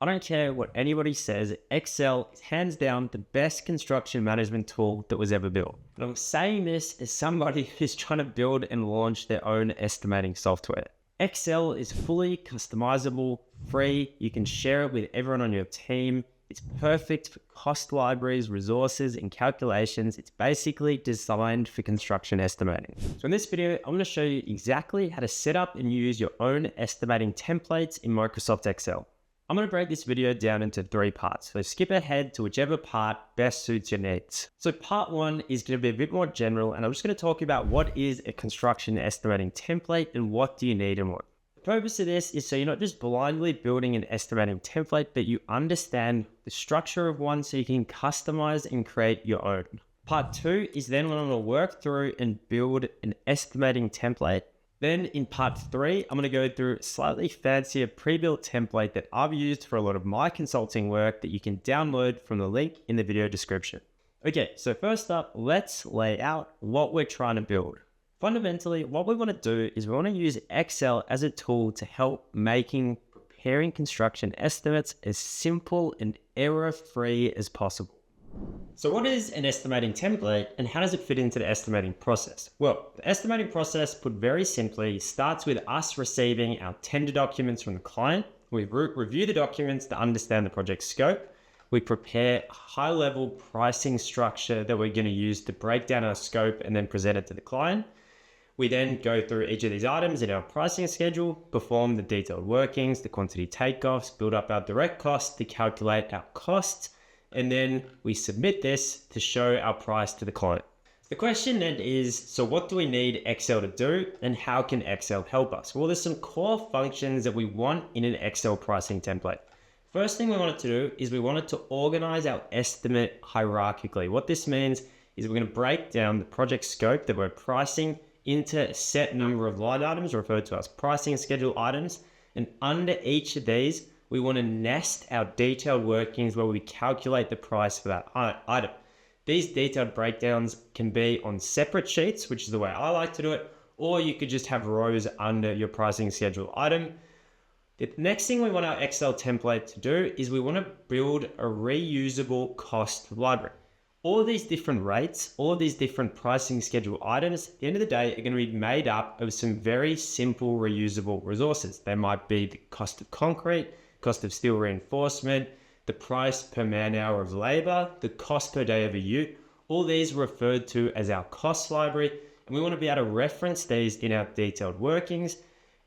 I don't care what anybody says, Excel is hands down the best construction management tool that was ever built. But I'm saying this as somebody who's trying to build and launch their own estimating software. Excel is fully customizable, free, you can share it with everyone on your team. It's perfect for cost libraries, resources, and calculations. It's basically designed for construction estimating. So in this video, I'm going to show you exactly how to set up and use your own estimating templates in Microsoft Excel. I'm going to break this video down into 3 parts, so skip ahead to whichever part best suits your needs. So part 1 is going to be a bit more general, and I'm just going to talk about what is a construction estimating template and what do you need and what. The purpose of this is so you're not just blindly building an estimating template, but you understand the structure of one so you can customize and create your own. Part 2 is then when I'm going to work through and build an estimating template. Then in part 3, I'm going to go through a slightly fancier pre-built template that I've used for a lot of my consulting work that you can download from the link in the video description. Okay, so first up, let's lay out what we're trying to build. Fundamentally, what we want to do is we want to use Excel as a tool to help preparing construction estimates as simple and error-free as possible. So what is an estimating template and how does it fit into the estimating process? Well, the estimating process, put very simply, starts with us receiving our tender documents from the client. We review the documents to understand the project scope. We prepare a high-level pricing structure that we're going to use to break down our scope and then present it to the client. We then go through each of these items in our pricing schedule, perform the detailed workings, the quantity takeoffs, build up our direct costs to calculate our costs, and then we submit this to show our price to the client. The question then is, so what do we need Excel to do and how can Excel help us? Well, there's some core functions that we want in an Excel pricing template. First thing we wanted to do is we wanted to organize our estimate hierarchically. What this means is we're going to break down the project scope that we're pricing into a set number of line items referred to as pricing schedule items. And under each of these, we want to nest our detailed workings where we calculate the price for that item. These detailed breakdowns can be on separate sheets, which is the way I like to do it, or you could just have rows under your pricing schedule item. The next thing we want our Excel template to do is we want to build a reusable cost library. All of these different rates, all of these different pricing schedule items, at the end of the day, are going to be made up of some very simple reusable resources. They might be the cost of concrete, cost of steel reinforcement, the price per man hour of labor, the cost per day of a ute. All these are referred to as our cost library, and we want to be able to reference these in our detailed workings.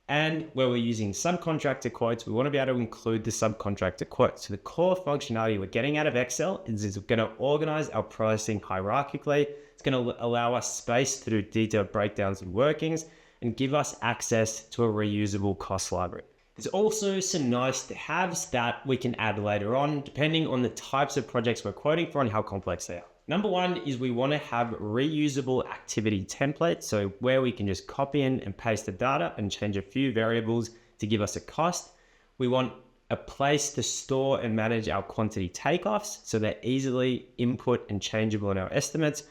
And where we're using subcontractor quotes, we want to be able to include the subcontractor quotes. So the core functionality we're getting out of Excel is going to organize our pricing hierarchically. It's going to allow us space to do detailed breakdowns and workings and give us access to a reusable cost library. There's also some nice to haves that we can add later on, depending on the types of projects we're quoting for and how complex they are. Number 1 is we want to have reusable activity templates, so where we can just copy in and paste the data and change a few variables to give us a cost. We want a place to store and manage our quantity takeoffs, so they're easily input and changeable in our estimates.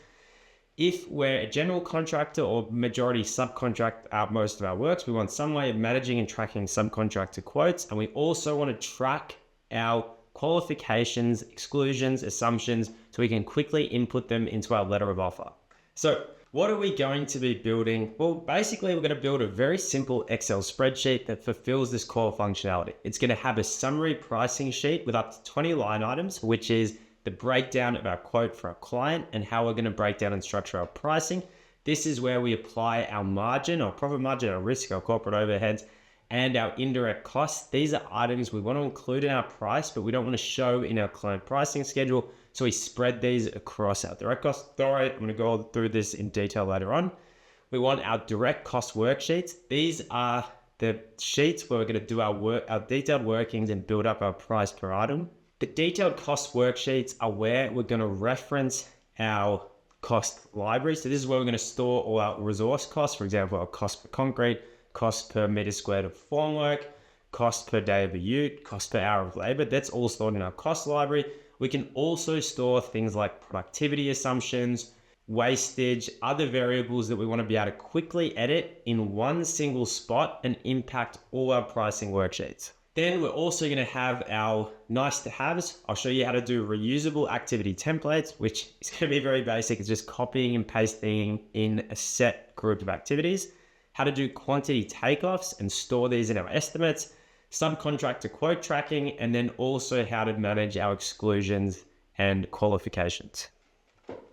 If we're a general contractor or majority subcontract out most of our works, we want some way of managing and tracking subcontractor quotes. And we also want to track our qualifications, exclusions, assumptions, so we can quickly input them into our letter of offer. So what are we going to be building? Well, basically, we're going to build a very simple Excel spreadsheet that fulfills this core functionality. It's going to have a summary pricing sheet with up to 20 line items, which is the breakdown of our quote for our client and how we're going to break down and structure our pricing. This is where we apply our margin, our profit margin, our risk, our corporate overheads, and our indirect costs. These are items we want to include in our price, but we don't want to show in our client pricing schedule. So we spread these across our direct costs. Sorry, I'm going to go through this in detail later on. We want our direct cost worksheets. These are the sheets where we're going to do our detailed workings and build up our price per item. The detailed cost worksheets are where we're going to reference our cost library. So this is where we're going to store all our resource costs. For example, our cost per concrete, cost per meter squared of formwork, cost per day of a ute, cost per hour of labor. That's all stored in our cost library. We can also store things like productivity assumptions, wastage, other variables that we want to be able to quickly edit in one single spot and impact all our pricing worksheets. Then we're also going to have our nice to haves. I'll show you how to do reusable activity templates, which is going to be very basic. It's just copying and pasting in a set group of activities. How to do quantity takeoffs and store these in our estimates, subcontractor quote tracking, and then also how to manage our exclusions and qualifications.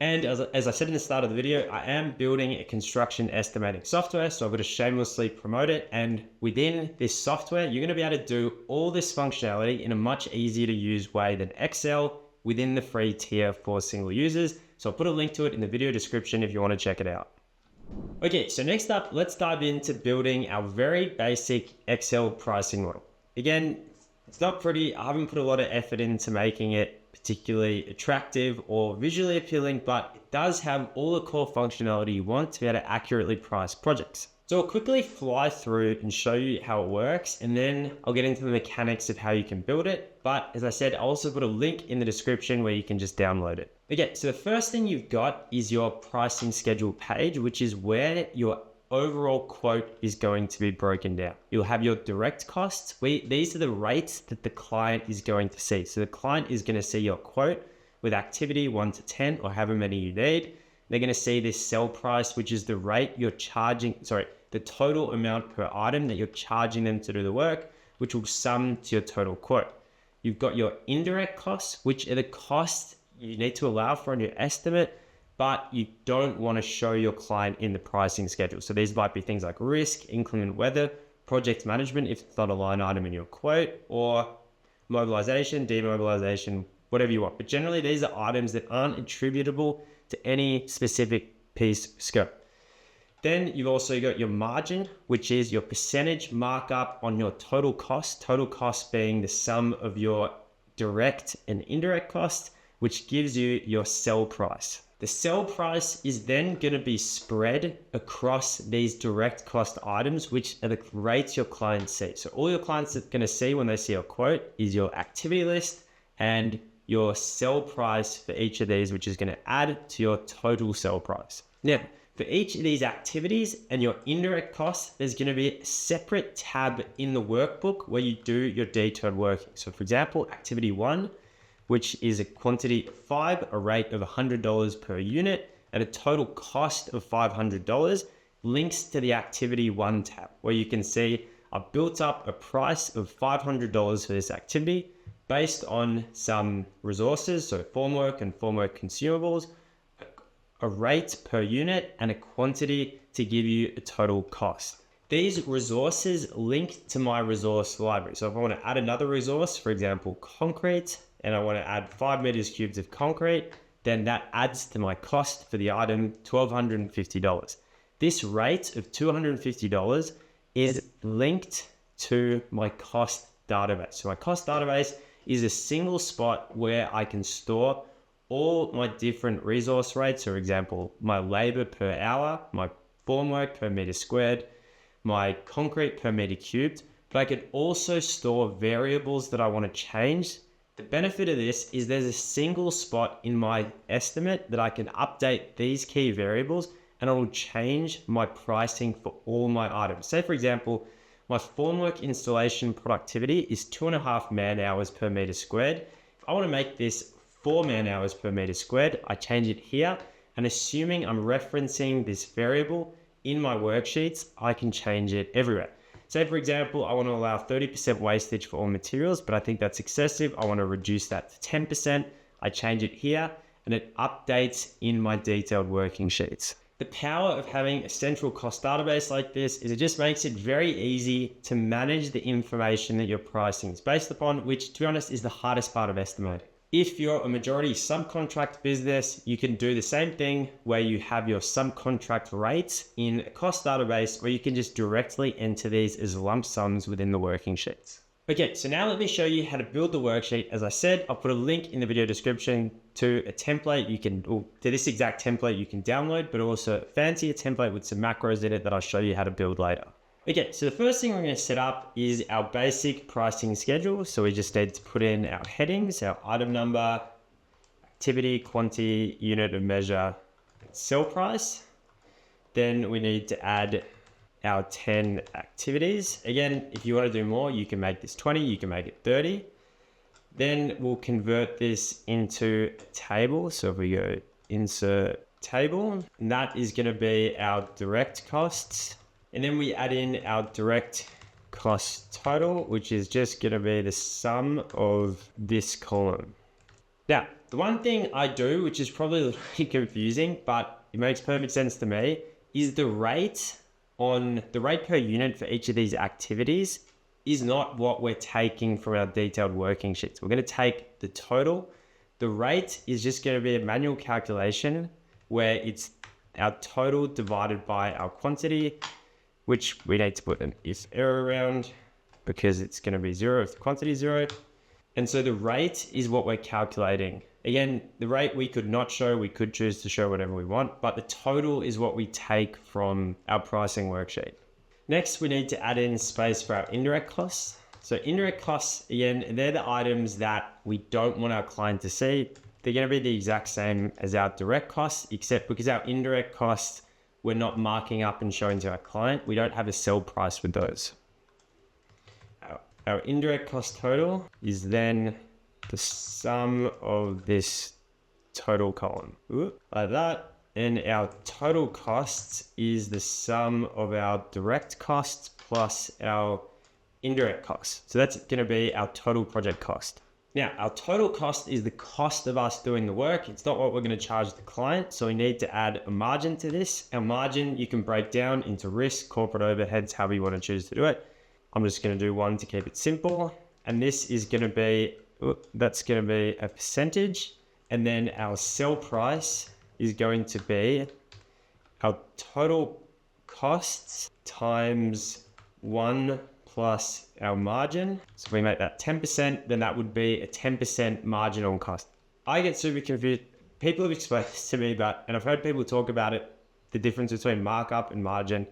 And as I said in the start of the video, I am building a construction estimating software, so I've got to shamelessly promote it. And within this software, you're going to be able to do all this functionality in a much easier to use way than Excel within the free tier for single users. So I'll put a link to it in the video description if you want to check it out. Okay, so next up, let's dive into building our very basic Excel pricing model. Again, it's not pretty. I haven't put a lot of effort into making it particularly attractive or visually appealing, but it does have all the core functionality you want to be able to accurately price projects. So I'll quickly fly through and show you how it works, and then I'll get into the mechanics of how you can build it. But as I said, I'll also put a link in the description where you can just download it. Okay, so the first thing you've got is your pricing schedule page, which is where your overall quote is going to be broken down. You'll have your direct costs. These are the rates that the client is going to see. So the client is going to see your quote with activity 1 to 10 or however many you need. They're going to see this sell price, which is the rate you're charging, the total amount per item that you're charging them to do the work, which will sum to your total quote. You've got your indirect costs, which are the costs you need to allow for in your estimate, but you don't want to show your client in the pricing schedule. So these might be things like risk, inclement weather, project management, if it's not a line item in your quote, or mobilization, demobilization, whatever you want. But generally, these are items that aren't attributable to any specific piece scope. Then you've also got your margin, which is your percentage markup on your total cost being the sum of your direct and indirect costs, which gives you your sell price. The sell price is then going to be spread across these direct cost items, which are the rates your clients see. So all your clients are going to see when they see your quote is your activity list and your sell price for each of these, which is going to add to your total sell price. Now, for each of these activities and your indirect costs, there's going to be a separate tab in the workbook where you do your detailed working. So for example, activity 1, which is a quantity of 5, a rate of $100 per unit, at a total cost of $500, links to the activity 1 tab, where you can see I've built up a price of $500 for this activity based on some resources, so formwork and formwork consumables, a rate per unit, and a quantity to give you a total cost. These resources link to my resource library. So if I want to add another resource, for example, concrete, and I want to add 5 meters cubed of concrete, then that adds to my cost for the item, $1,250. This rate of $250 is linked to my cost database. So my cost database is a single spot where I can store all my different resource rates. For example, my labor per hour, my formwork per meter squared, my concrete per meter cubed, but I can also store variables that I want to change. The benefit of this is there's a single spot in my estimate that I can update these key variables and it will change my pricing for all my items. Say for example, my formwork installation productivity is 2.5 man hours per meter squared. If I want to make this 4 man hours per meter squared, I change it here, and assuming I'm referencing this variable in my worksheets, I can change it everywhere. Say for example, I want to allow 30% wastage for all materials, but I think that's excessive. I want to reduce that to 10%. I change it here and it updates in my detailed working sheets. The power of having a central cost database like this is it just makes it very easy to manage the information that your pricing is based upon, which to be honest is the hardest part of estimating. If you're a majority subcontract business, you can do the same thing where you have your subcontract rates in a cost database where you can just directly enter these as lump sums within the working sheets. Okay, so now let me show you how to build the worksheet. As I said, I'll put a link in the video description to a template to this exact template you can download, but also a fancier template with some macros in it that I'll show you how to build later. Okay, so the first thing we're going to set up is our basic pricing schedule. So we just need to put in our headings, our item number, activity, quantity, unit of measure, sell price. Then we need to add our 10 activities. Again, if you want to do more, you can make this 20, you can make it 30. Then we'll convert this into a table. So if we go insert table, and that is going to be our direct costs. And then we add in our direct cost total, which is just going to be the sum of this column. Now, the one thing I do, which is probably a little confusing, but it makes perfect sense to me, is the rate per unit for each of these activities is not what we're taking from our detailed working sheets. We're going to take the total. The rate is just going to be a manual calculation where it's our total divided by our quantity, which we need to put an if error around because it's going to be 0 if the quantity is 0. And so the rate is what we're calculating. Again, the rate we could not show, we could choose to show whatever we want, but the total is what we take from our pricing worksheet. Next, we need to add in space for our indirect costs. So indirect costs, again, they're the items that we don't want our client to see. They're going to be the exact same as our direct costs, except because our indirect costs, we're not marking up and showing to our client. We don't have a sell price with those. Our indirect cost total is then the sum of this total column, like that. And our total costs is the sum of our direct costs plus our indirect costs. So that's going to be our total project cost. Now, our total cost is the cost of us doing the work. It's not what we're going to charge the client. So we need to add a margin to this. Our margin, you can break down into risk, corporate overheads, however you want to choose to do it. I'm just going to do one to keep it simple. And this is going to be, that's going to be a percentage. And then our sell price is going to be our total costs times 1 plus our margin. So if we make that 10%, then that would be a 10% margin on cost. I get super confused. People have explained this to me, and I've heard people talk about it, the difference between markup and margin.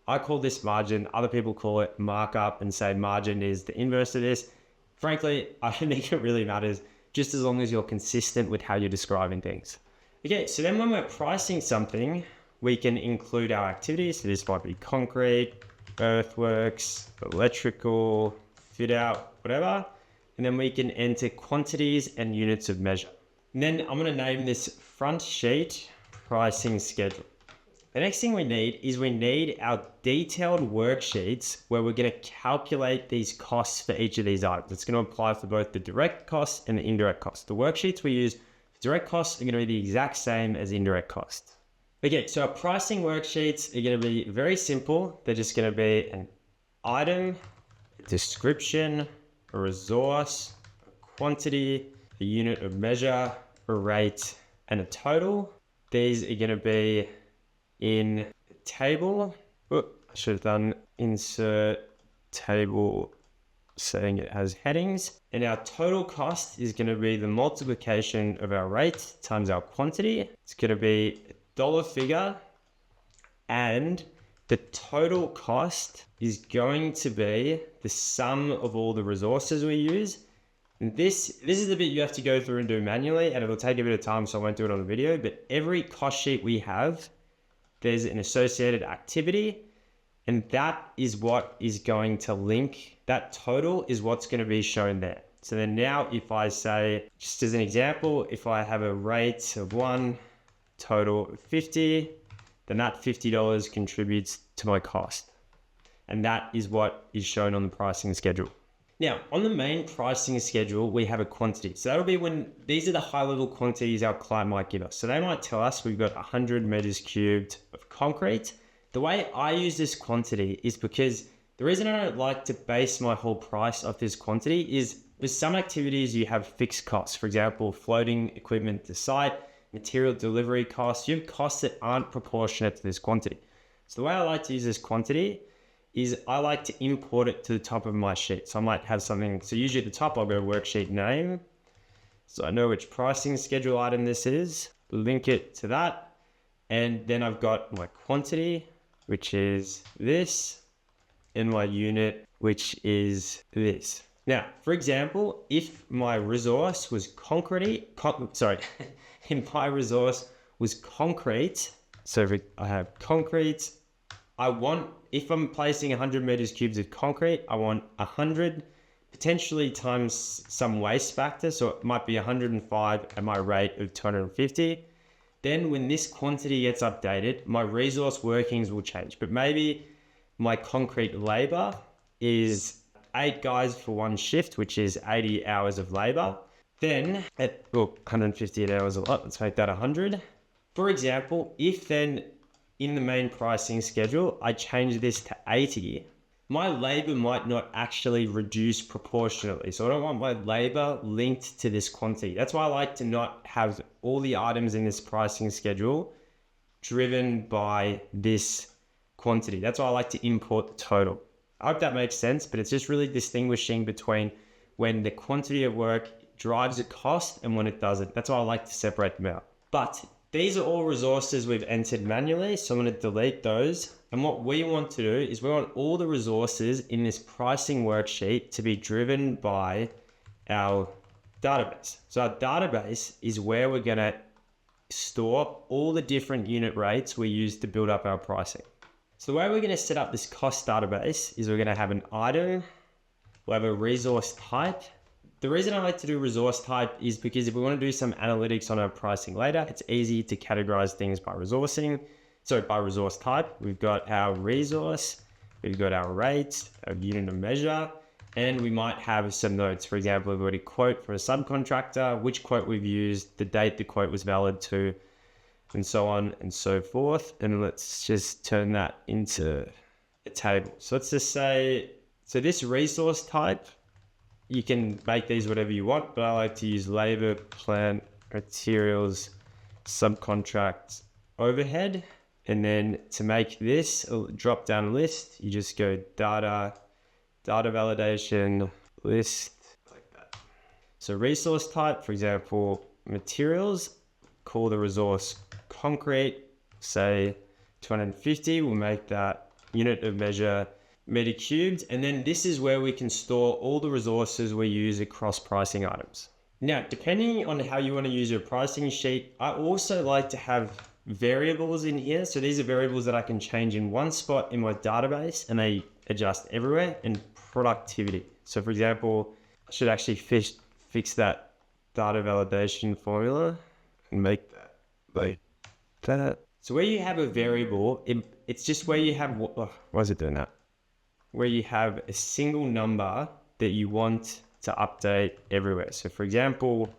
I call this margin, other people call it markup and say margin is the inverse of this. Frankly, I don't think it really matters, just as long as you're consistent with how you're describing things. Okay, so then when we're pricing something, we can include our activities. So this might be concrete, earthworks, electrical, fit out, whatever. And then we can enter quantities and units of measure. And then I'm going to name this front sheet pricing schedule. The next thing we need our detailed worksheets where we're going to calculate these costs for each of these items. It's going to apply for both the direct costs and the indirect costs. The worksheets we use for direct costs are going to be the exact same as indirect costs. Okay, so our pricing worksheets are going to be very simple. They're just going to be an item, a description, a resource, a quantity, a unit of measure, a rate, and a total. These are going to be in a table. I should have done insert table saying it has headings. And our total cost is going to be the multiplication of our rate times our quantity. It's going to be a dollar figure, and the total cost is going to be the sum of all the resources we use. And this is the bit you have to go through and do manually, and it'll take a bit of time, so I won't do it on the video. But every cost sheet we have, there's an associated activity, and that is what is going to link. That total is what's going to be shown there. So then now if I say, just as an example, if I have a rate of 1, total of 50, then that $50 contributes to my cost. And that is what is shown on the pricing schedule. Now, on the main pricing schedule, we have a quantity. So that'll be when these are the high level quantities our client might give us. So they might tell us we've got 100 meters cubed of concrete. The way I use this quantity is because the reason I don't like to base my whole price off this quantity is with some activities you have fixed costs. For example, floating equipment to site, material delivery costs. You have costs that aren't proportionate to this quantity. So the way I like to use this quantity is I like to import it to the top of my sheet. So I might have something, so usually at the top I'll go worksheet name. So I know which pricing schedule item this is, link it to that. And then I've got my quantity, which is this, and my unit, which is this. Now, for example, if my resource was if my resource was concrete, so if I have concrete if I'm placing 100 meters cubes of concrete, I want 100 potentially times some waste factor. So it might be 105 at my rate of 250. Then when this quantity gets updated, my resource workings will change. But maybe my concrete labor is 8 guys for one shift, which is 80 hours of labor. Then at 150 hours a lot, let's make that 100. For example, if then in the main pricing schedule, I change this to 80, my labor might not actually reduce proportionately. So I don't want my labor linked to this quantity. That's why I like to not have all the items in this pricing schedule driven by this quantity. That's why I like to import the total. I hope that makes sense, but it's just really distinguishing between when the quantity of work drives a cost and when it doesn't. That's why I like to separate them out. But these are all resources we've entered manually, so I'm going to delete those. And what we want to do is we want all the resources in this pricing worksheet to be driven by our database. So our database is where we're going to store all the different unit rates we use to build up our pricing. So the way we're going to set up this cost database is we're going to have an item, we'll have a resource type. The reason I like to do resource type is because if we want to do some analytics on our pricing later, it's easy to categorize things by resourcing. So by resource type, we've got our resource, we've got our rate, our unit of measure, and we might have some notes. For example, we've got a quote for a subcontractor, which quote we've used, the date the quote was valid to, and so on and so forth. And let's just turn that into a table. So let's just say, so this resource type, you can make these whatever you want, but I like to use labor, plant, materials, subcontract, overhead. And then to make this a drop down list, you just go data validation, list, like that. So resource type, for example, materials, call the resource concrete, say 250, we'll make that unit of measure meter cubed. And then this is where we can store all the resources we use across pricing items. Now, depending on how you want to use your pricing sheet, I also like to have variables in here. So these are variables that I can change in one spot in my database and they adjust everywhere, and productivity. So for example, I should actually fix that data validation formula and make that like that. So where you have a variable, it's just where you have, why is it doing that? Where you have a single number that you want to update everywhere. So for example,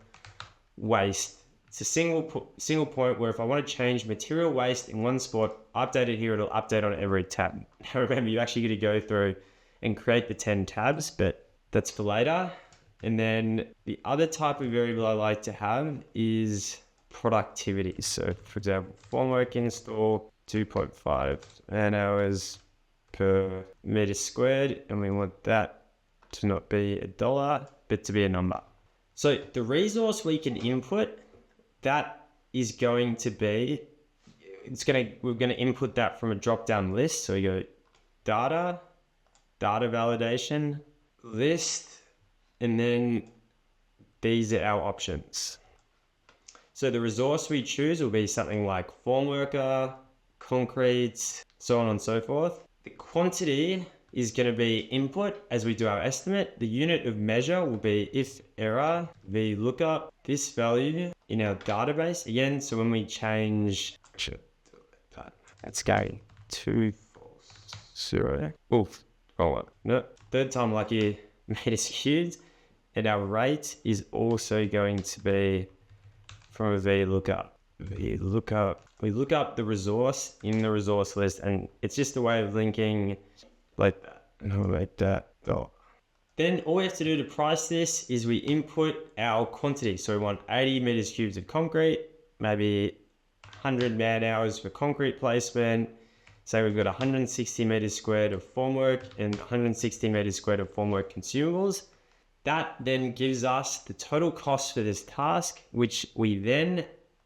waste. It's a single point where if I want to change material waste in one spot, update it here, it'll update on every tab. Now remember, you actually get to go through and create the 10 tabs, but that's for later. And then the other type of variable I like to have is productivity. So for example, formwork install 2.5 man hours per meter squared, and we want that to not be $1, but to be a number. So the resource we can input, that is going to be, we're going to input that from a drop-down list. So we go data validation, list, and then these are our options. So the resource we choose will be something like formworker, concrete, so on and so forth. The quantity is going to be input as we do our estimate. The unit of measure will be if error, VLOOKUP, this value in our database. Again, so when we change, that's going to false, 0. Oof, wrong one. No, third time lucky, meters cubed. And our rate is also going to be from a VLOOKUP. VLOOKUP. We look up the resource in the resource list, and it's just a way of linking like that. Like that. Oh. Then all we have to do to price this is we input our quantity. So we want 80 meters cubed of concrete, maybe 100 man hours for concrete placement. Say we've got 160 meters squared of formwork and 160 meters squared of formwork consumables. That then gives us the total cost for this task, which we then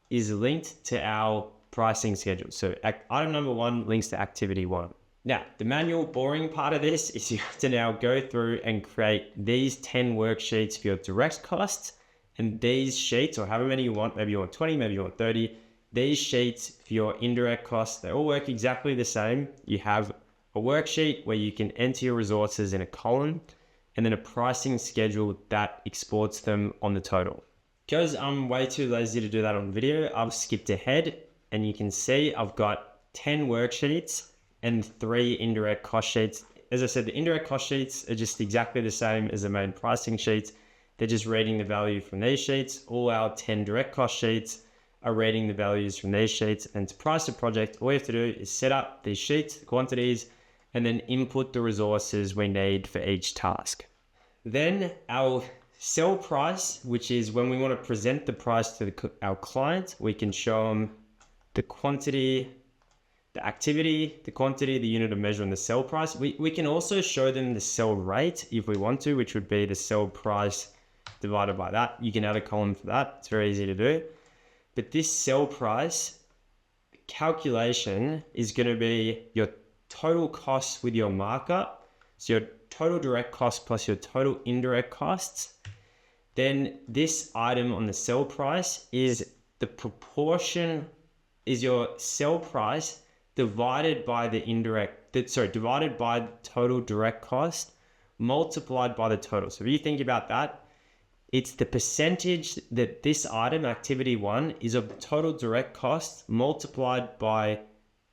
is linked to our pricing schedule. So item number 1 links to activity 1. Now, the manual boring part of this is you have to now go through and create these 10 worksheets for your direct costs, and these sheets, or however many you want, maybe you want 20, maybe you want 30, these sheets for your indirect costs, they all work exactly the same. You have a worksheet where you can enter your resources in a column, and then a pricing schedule that exports them on the total. Because I'm way too lazy to do that on video, I've skipped ahead, and you can see I've got 10 worksheets and 3 indirect cost sheets. As I said, the indirect cost sheets are just exactly the same as the main pricing sheets. They're just reading the value from these sheets. All our 10 direct cost sheets are reading the values from these sheets. And to price a project, all we have to do is set up these sheets, the quantities, and then input the resources we need for each task. Then our sell price, which is when we want to present the price to our client, we can show them the quantity, the activity, the quantity, the unit of measure, and the sell price. We can also show them the sell rate if we want to, which would be the sell price divided by that. You can add a column for that. It's very easy to do. But this sell price calculation is going to be your total costs with your markup. So your total direct cost plus your total indirect costs. Then this item on the sell price is the proportion, is your sell price divided by the divided by total direct cost multiplied by the total. So if you think about that, it's the percentage that this item, activity 1, is of the total direct cost multiplied by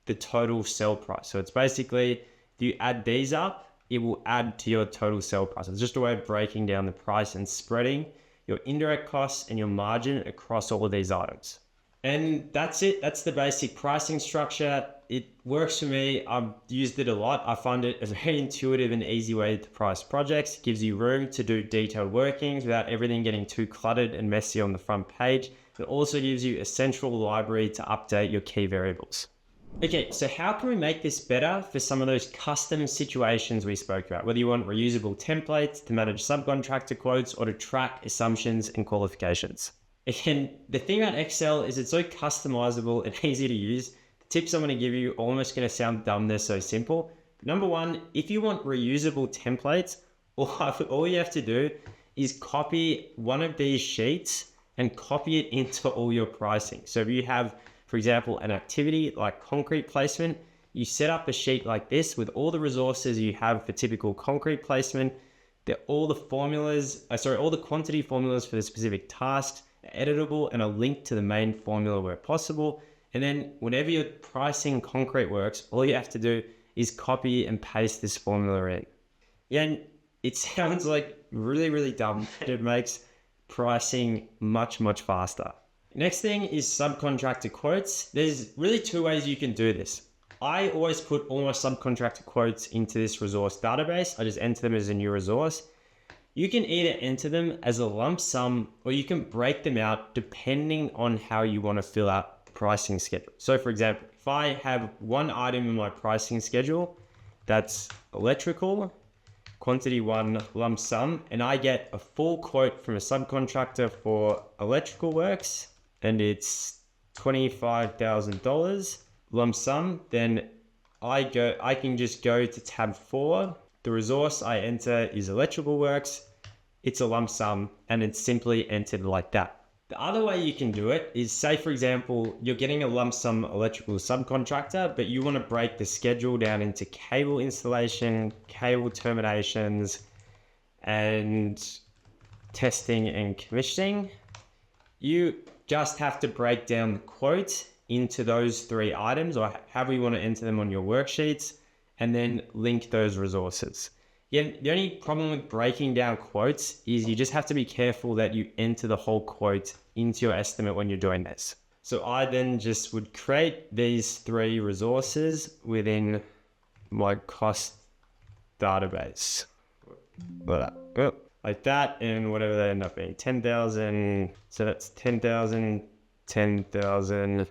the total sell price. So it's basically, if you add these up, it will add to your total sell price. It's just a way of breaking down the price and spreading your indirect costs and your margin across all of these items. And that's it. That's the basic pricing structure. It works for me. I've used it a lot. I find it a very intuitive and easy way to price projects. It gives you room to do detailed workings without everything getting too cluttered and messy on the front page. It also gives you a central library to update your key variables. Okay, so how can we make this better for some of those custom situations we spoke about? Whether you want reusable templates to manage subcontractor quotes or to track assumptions and qualifications. Again, the thing about Excel is it's so customizable and easy to use. The tips I'm going to give you are almost going to sound dumb, they're so simple. Number one, if you want reusable templates, all you have to do is copy one of these sheets and copy it into all your pricing. So if you have, for example, an activity like concrete placement, you set up a sheet like this with all the resources you have for typical concrete placement, all the quantity formulas for the specific tasks, editable, and a link to the main formula where possible. And then whenever you're pricing concrete works, all you have to do is copy and paste this formula in. Yeah, and it sounds like really, really dumb, but it makes pricing much, much faster. Next thing is subcontractor quotes. There's really 2 ways you can do this. I always put all my subcontractor quotes into this resource database. I just enter them as a new resource. You can either enter them as a lump sum or you can break them out depending on how you want to fill out the pricing schedule. So for example, if I have one item in my pricing schedule that's electrical, quantity 1 lump sum, and I get a full quote from a subcontractor for electrical works and it's $25,000 lump sum, then I can just go to tab 4. The resource I enter is electrical works. It's a lump sum and it's simply entered like that. The other way you can do it is, say for example, you're getting a lump sum electrical subcontractor, but you want to break the schedule down into cable installation, cable terminations, and testing and commissioning. You just have to break down the quote into those 3 items, or however you want to enter them on your worksheets, and then link those resources. Yeah, the only problem with breaking down quotes is you just have to be careful that you enter the whole quote into your estimate when you're doing this. So I then just would create these 3 resources within my cost database. Like that, and whatever they end up being, 10,000. So that's 10,000, 10,000,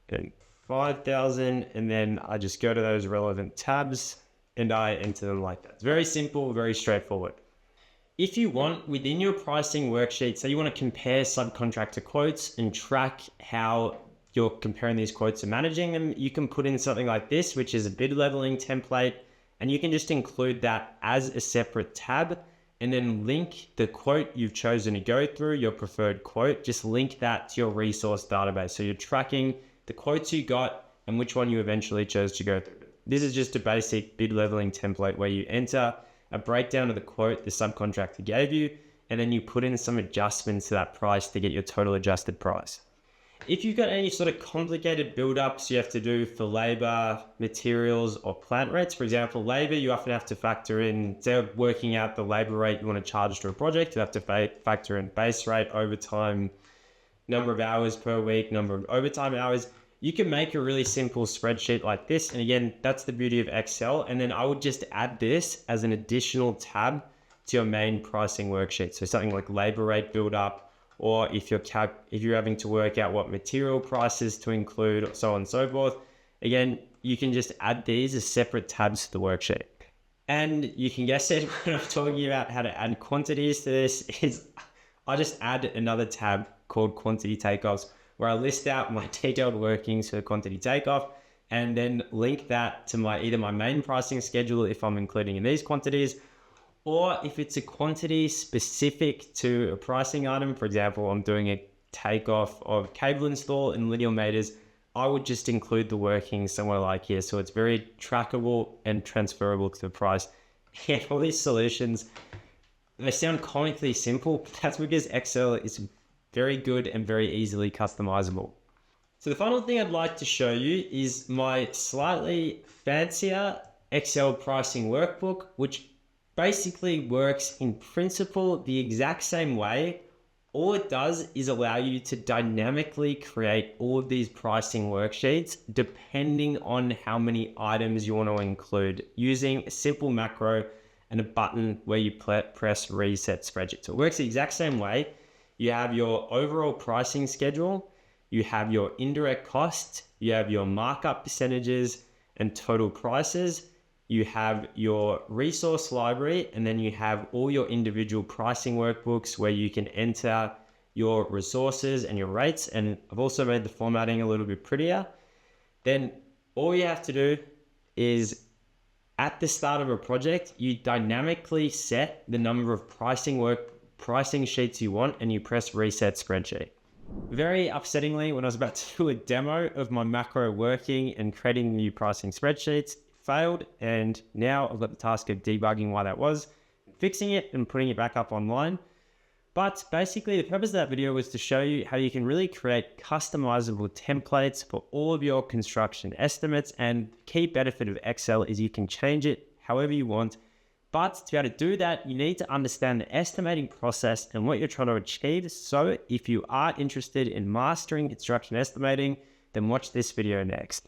and 5,000. And then I just go to those relevant tabs and I enter them like that. It's very simple, very straightforward. If you want, within your pricing worksheet, say you want to compare subcontractor quotes and track how you're comparing these quotes and managing them, you can put in something like this, which is a bid leveling template, and you can just include that as a separate tab. and then link the quote you've chosen to go through, your preferred quote, just link that to your resource database. So you're tracking the quotes you got and which one you eventually chose to go through. This is just a basic bid leveling template where you enter a breakdown of the quote the subcontractor gave you, and then you put in some adjustments to that price to get your total adjusted price. If you've got any sort of complicated build-ups you have to do for labor, materials, or plant rates, for example, labor, you often have to factor in, instead of working out the labor rate you want to charge to a project, you have to factor in base rate, overtime, number of hours per week, number of overtime hours. You can make a really simple spreadsheet like this. And again, that's the beauty of Excel. And then I would just add this as an additional tab to your main pricing worksheet. So something like labor rate build-up, or if you're having to work out what material prices to include, or so on and so forth. Again, you can just add these as separate tabs to the worksheet. And you can guess it, when I'm talking about how to add quantities to this, is I just add another tab called quantity takeoffs, where I list out my detailed workings for quantity takeoff, and then link that to either my main pricing schedule if I'm including in these quantities, or if it's a quantity specific to a pricing item. For example, I'm doing a takeoff of cable install in linear meters, I would just include the workings somewhere like here. So it's very trackable and transferable to the price. And all these solutions, they sound comically simple, but that's because Excel is very good and very easily customizable. So the final thing I'd like to show you is my slightly fancier Excel pricing workbook, which basically works in principle the exact same way. All it does is allow you to dynamically create all of these pricing worksheets depending on how many items you want to include, using a simple macro and a button where you press reset spreadsheet. So it works the exact same way. You have your overall pricing schedule, you have your indirect costs, you have your markup percentages and total prices, you have your resource library, and then you have all your individual pricing workbooks where you can enter your resources and your rates. And I've also made the formatting a little bit prettier. Then all you have to do is, at the start of a project, you dynamically set the number of pricing sheets you want, and you press reset spreadsheet. Very upsettingly, when I was about to do a demo of my macro working and creating new pricing spreadsheets, failed, and now I've got the task of debugging why that was, fixing it and putting it back up online. But basically the purpose of that video was to show you how you can really create customizable templates for all of your construction estimates. And the key benefit of Excel is you can change it however you want. But to be able to do that, you need to understand the estimating process and what you're trying to achieve. So if you are interested in mastering construction estimating, then watch this video next.